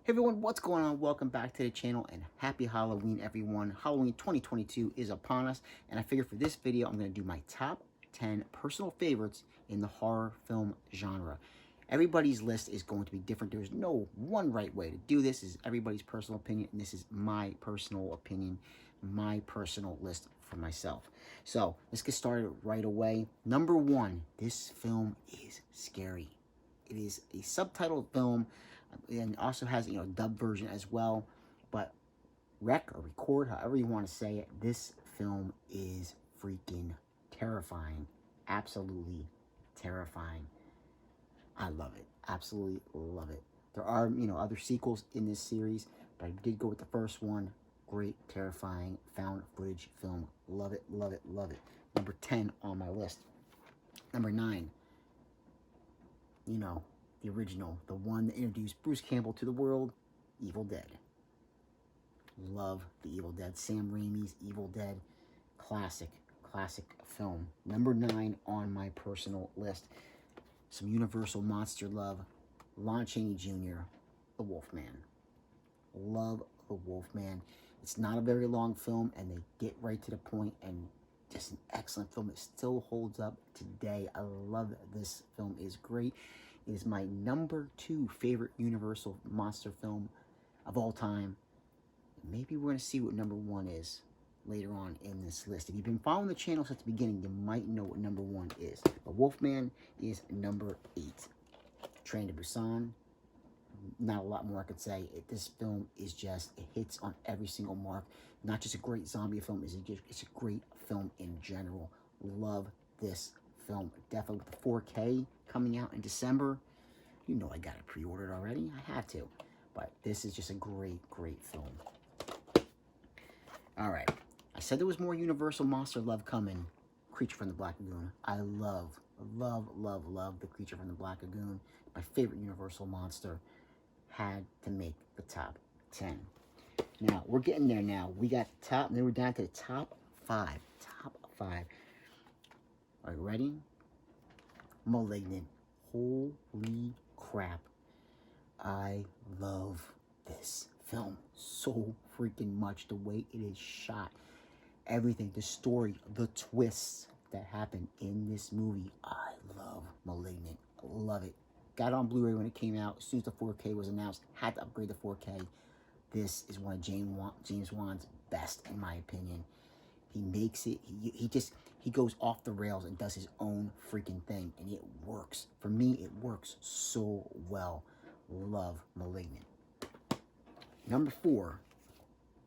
Hey everyone, what's going on? Welcome back to the channel and happy Halloween everyone. Halloween 2022 is upon us, and I figured for this video I'm going to do my top 10 personal favorites in the horror film genre. Everybody's list is going to be different. There's no one right way to do this. This is everybody's personal opinion, and this is my personal opinion, my personal list for myself. So let's get started right away. Number one, this film is scary. It is a subtitled film and also has dub version as well, but rec or record, however you want to say it, this film is freaking terrifying. Absolutely terrifying. I love it. Absolutely love it. There are other sequels in this series, but I did go with the first one. Great, terrifying found footage film. Love it, love it, love it. Number 10 on my list. Number 9, the original, the one that introduced Bruce Campbell to the world, Evil Dead. Love the Evil Dead. Sam Raimi's Evil Dead. Classic film. Number 9 on my personal list. Some Universal monster love. Lon Chaney Jr., The Wolfman. Love The Wolfman. It's not a very long film, and they get right to the point, and just an excellent film. It still holds up today. I love this film. It is great. It is my number 2 favorite Universal monster film of all time. Maybe we're going to see what number 1 is later on in this list. If you've been following the channel since the beginning, you might know what number 1 is. But Wolfman is number 8. Train to Busan. Not a lot more I could say. This film is just, it hits on every single mark. Not just a great zombie film, it's a great film in general. Love this film. Definitely with the 4K coming out in December. You know I got it pre-ordered already. I had to. But this is just a great film. Alright. I said there was more Universal monster love coming. Creature from the Black Lagoon. I love the Creature from the Black Lagoon. My favorite Universal monster. Had to make the top 10. Now, we're getting there now. We got the top, and then we're down to the top 5. Top 5. Are you ready? Malignant. Holy crap. I love this film so freaking much. The way it is shot. Everything. The story. The twists that happen in this movie. I love Malignant. Love it. Got it on Blu-ray when it came out. As soon as the 4K was announced, had to upgrade to 4K. This is one of James Wan's best, in my opinion. He makes it, he goes off the rails and does his own freaking thing, and it works. For me, it works so well. Love Malignant. Number 4,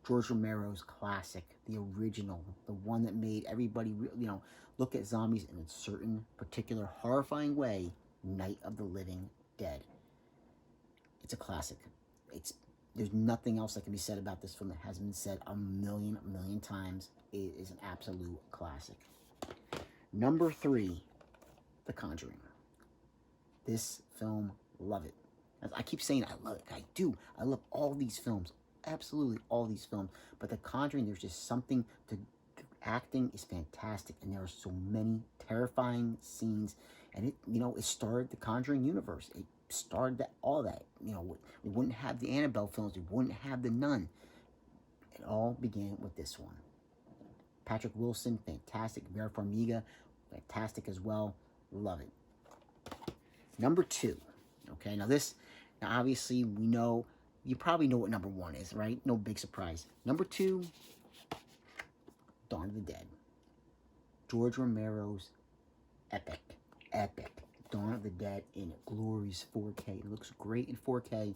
George Romero's classic, the original, the one that made everybody, look at zombies in a certain particular horrifying way. Night of the Living Dead. It's a classic. There's nothing else that can be said about this film that hasn't been said a million times. It is an absolute classic. Number 3, The Conjuring. This film, love it. I keep saying I love it. I do. I love all these films. Absolutely all these films. But The Conjuring, there's just something. The acting is fantastic, and there are so many terrifying scenes. And it started the Conjuring universe. It started all that. We wouldn't have the Annabelle films. We wouldn't have The Nun. It all began with this one. Patrick Wilson, fantastic. Vera Farmiga, fantastic as well. Love it. Number 2. Okay, now obviously we know, you probably know what number 1 is, right? No big surprise. Number 2, Dawn of the Dead. George Romero's epic. Dawn of the Dead in glorious 4K. It looks great in 4K,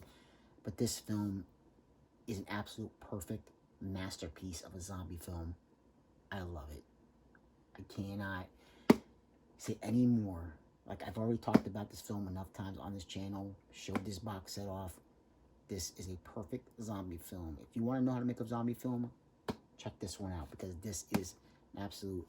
but this film is an absolute perfect masterpiece of a zombie film. I love it. I cannot say any more. Like, I've already talked about this film enough times on this channel, showed this box set off. This is a perfect zombie film. If you want to know how to make a zombie film, check this one out, because this is an absolute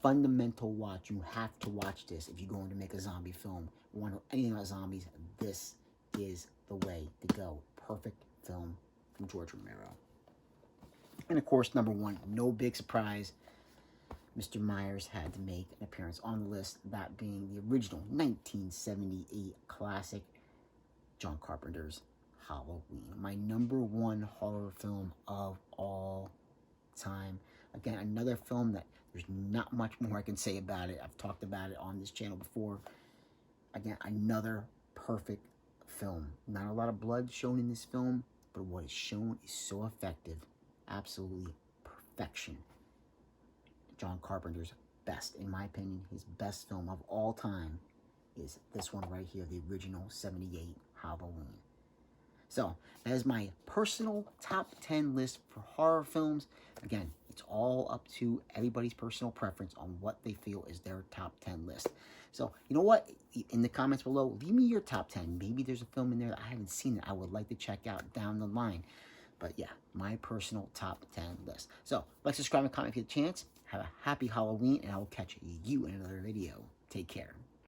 fundamental watch. You have to watch this if you're going to make a zombie film. You want to know anything about zombies, this is the way to go. Perfect film from George Romero. And of course, number 1, no big surprise, Mr. Myers had to make an appearance on the list, that being the original 1978 classic, John Carpenter's Halloween. My #1 horror film of all time. Again, another film that there's not much more I can say about it. I've talked about it on this channel before. Again, another perfect film. Not a lot of blood shown in this film, but what is shown is so effective. Absolutely perfection. John Carpenter's best, in my opinion, his best film of all time is this one right here, the original 78 Halloween. So, that is my personal top 10 list for horror films. Again, it's all up to everybody's personal preference on what they feel is their top 10 list. So, you know what? In the comments below, leave me your top 10. Maybe there's a film in there that I haven't seen that I would like to check out down the line. But yeah, my personal top 10 list. So, like, subscribe, and comment if you have a chance. Have a happy Halloween, and I will catch you in another video. Take care.